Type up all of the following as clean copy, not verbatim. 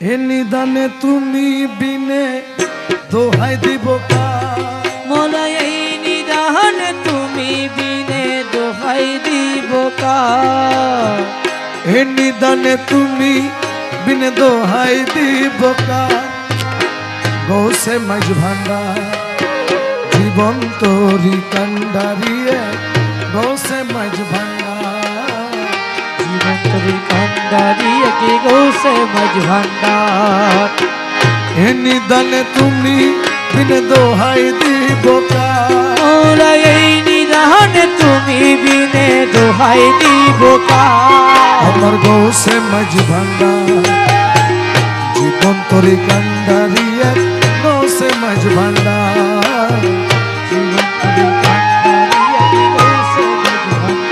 এ নিদানে তুমি বিনে দোহাই দিব কার, মোলা এই নিদানে তুমি বিনে দোহাই দিব কার, এ নিদানে তুমি বিনে দোহাই দিব কার। গৌসে মাঝ ভান্ডার জীবন তোরি কান্ডারিয়ে, গৌসে মাঝ ভান্ডার জীবন তোরি কান্ডারিয়ে কি গৌসে মাঝ ভান্ডার। এ নিদানে তুমি বিনে দোহাই দিব কার, মোলা এই নিদানে তুমি বিনে দোহাই দিব কার। আমার গৌসে মাঝ ভান্ডার জীবন তোরি কান্ডারিয়ে, গৌসে মাঝ ভান্ডার জীবন তোরি কান্ডারিয়ে কি গৌসে মাঝ ভান্ডার।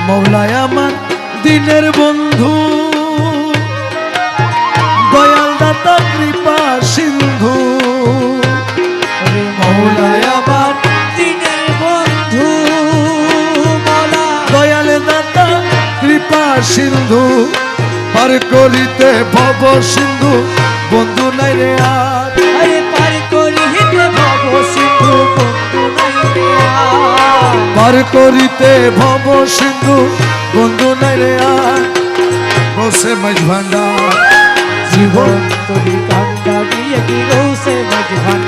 মৌলায় আমার দিনের বন্ধু, দয়াল দাতা কৃপা সিন্ধু, মৌলায় আমার দিনের বন্ধু মোলা দয়াল দাতা কৃপা সিন্ধু, পার করিতে ভব সিন্ধু বন্ধু নাই রে আর, আরে পার করিতে ভব সিন্ধু বন্ধু নাই রে আর। পার করিতে ভব সিন্ধু বন্ধু নাই রে আর। গৌসে মাঝ ভান্ডার জীবন তোরি কান্ডারিয়ে কি গৌসে মাঝ ভান্ডার।